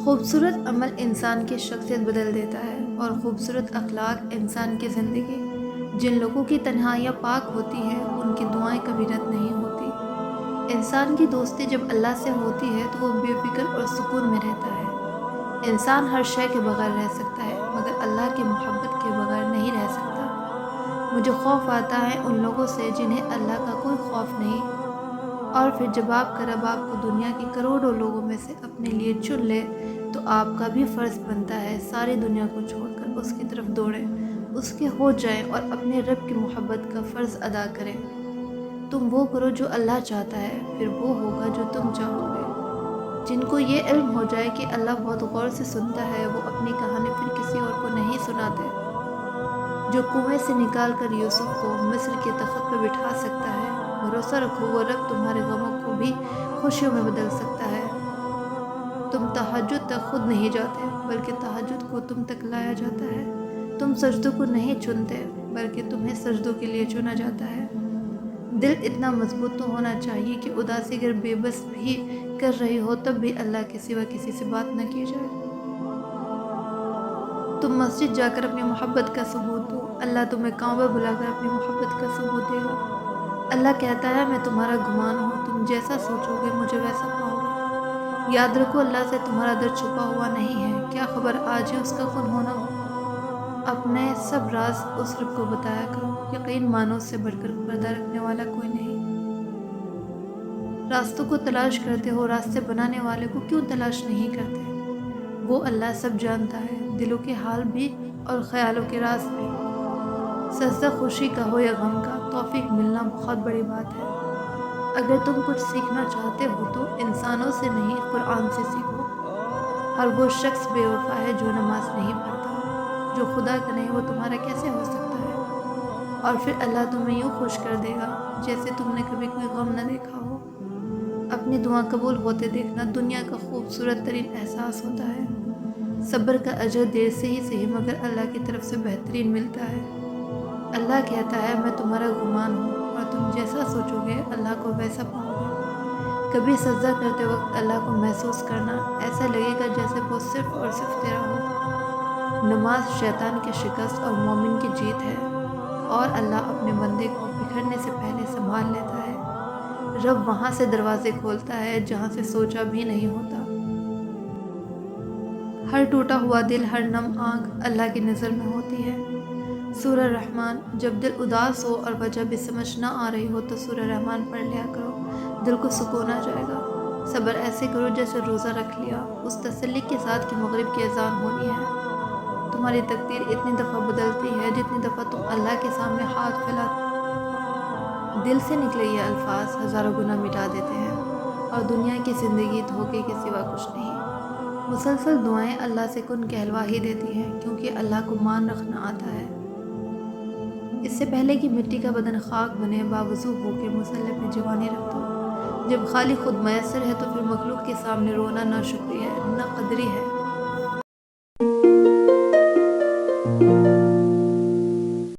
خوبصورت عمل انسان کی شخصیت بدل دیتا ہے اور خوبصورت اخلاق انسان کی زندگی۔ جن لوگوں کی تنہائیاں پاک ہوتی ہیں ان کی دعائیں کبھی رد نہیں ہوتی۔ انسان کی دوستی جب اللہ سے ہوتی ہے تو وہ بے فکر اور سکون میں رہتا ہے۔ انسان ہر شے کے بغیر رہ سکتا ہے مگر اللہ کی محبت کے بغیر نہیں رہ سکتا۔ مجھے خوف آتا ہے ان لوگوں سے جنہیں اللہ کا کوئی خوف نہیں، اور پھر جب آپ کا رب آپ کو دنیا کی کروڑوں لوگوں میں سے اپنے لیے چن لے تو آپ کا بھی فرض بنتا ہے ساری دنیا کو چھوڑ کر اس کی طرف دوڑیں، اس کے ہو جائیں اور اپنے رب کی محبت کا فرض ادا کریں۔ تم وہ کرو جو اللہ چاہتا ہے، پھر وہ ہوگا جو تم چاہو گے۔ جن کو یہ علم ہو جائے کہ اللہ بہت غور سے سنتا ہے، وہ اپنی کہانی پھر کسی اور کو نہیں سناتے۔ جو کنویں سے نکال کر یوسف کو مصر کے تخت پہ بٹھا سکتا ہے، بھروسہ رکھو وہ رب تمہارے غموں کو بھی خوشیوں میں بدل سکتا ہے۔ تم تہجد تک خود نہیں جاتے بلکہ تہجد کو تم تک لایا جاتا ہے۔ تم سجدوں کو نہیں چنتے بلکہ تمہیں سجدوں کے لیے چنا جاتا ہے۔ دل اتنا مضبوط تو ہونا چاہیے کہ اداسی اگر بے بس بھی کر رہی ہو تب بھی اللہ کے سوا کسی سے بات نہ کی جائے۔ تم مسجد جا کر اپنی محبت کا ثبوت دو، اللہ تمہیں کعبہ بلا کر اپنی محبت کا ثبوت دے گا۔ اللہ کہتا ہے میں تمہارا گمان ہوں، تم جیسا سوچو گے مجھے ویسا پاؤ گے۔ یاد رکھو اللہ سے تمہارا در چھپا ہوا نہیں ہے، کیا خبر آج ہی اس کا خون ہونا ہو۔ اپنے سب راز اس رب کو بتایا کرو، یقین مانو اس سے بڑھ کر پردہ رکھنے والا کوئی نہیں۔ راستوں کو تلاش کرتے ہو، راستے بنانے والے کو کیوں تلاش نہیں کرتے؟ وہ اللہ سب جانتا ہے، دلوں کے حال بھی اور خیالوں کے راز بھی۔ سجدہ خوشی کا ہو یا غم کا، توفیق ملنا بہت بڑی بات ہے۔ اگر تم کچھ سیکھنا چاہتے ہو تو انسانوں سے نہیں قرآن سے سیکھو۔ ہر وہ شخص بے وفا ہے جو نماز نہیں پڑھتا، جو خدا کا نہیں وہ تمہارا کیسے ہو سکتا ہے؟ اور پھر اللہ تمہیں یوں خوش کر دے گا جیسے تم نے کبھی کوئی غم نہ دیکھا ہو۔ اپنی دعا قبول ہوتے دیکھنا دنیا کا خوبصورت ترین احساس ہوتا ہے۔ صبر کا اجر دیر سے ہی صحیح مگر اللہ کی طرف سے بہترین ملتا ہے۔ اللہ کہتا ہے میں تمہارا گمان ہوں اور تم جیسا سوچو گے اللہ کو ویسا پاؤ گے۔ کبھی سجدہ کرتے وقت اللہ کو محسوس کرنا، ایسا لگے گا جیسے وہ صرف اور صرف تیرا ہو۔ نماز شیطان کی شکست اور مومن کی جیت ہے، اور اللہ اپنے بندے کو بکھرنے سے پہلے سنبھال لیتا ہے۔ رب وہاں سے دروازے کھولتا ہے جہاں سے سوچا بھی نہیں ہوتا۔ ہر ٹوٹا ہوا دل، ہر نم آنکھ اللہ کی نظر میں ہوتی ہے۔ سورہ رحمان۔ جب دل اداس ہو اور وجہ بھی سمجھ نہ آ رہی ہو تو سورہ رحمان پڑھ لیا کرو، دل کو سکون آ جائے گا۔ صبر ایسے کرو جیسے روزہ رکھ لیا، اس تسلی کے ساتھ کہ مغرب کی اذان ہونی ہے۔ تمہاری تقدیر اتنی دفعہ بدلتی ہے جتنی دفعہ تم اللہ کے سامنے ہاتھ پھیلاتے۔ دل سے نکلے یہ الفاظ ہزاروں گناہ مٹا دیتے ہیں، اور دنیا کی زندگی دھوکے کے سوا کچھ نہیں۔ مسلسل دعائیں اللہ سے کن کہلوا ہی دیتی ہیں، کیونکہ اللہ کو مان رکھنا آتا ہے۔ اس سے پہلے کہ مٹی کا بدن خاک بنے، باوضو ہو کے مصلی پہ جوانی رکھ دو۔ جب خالی خود میسر ہے تو پھر مخلوق کے سامنے رونا نہ شکری ہے، نہ قدری ہے۔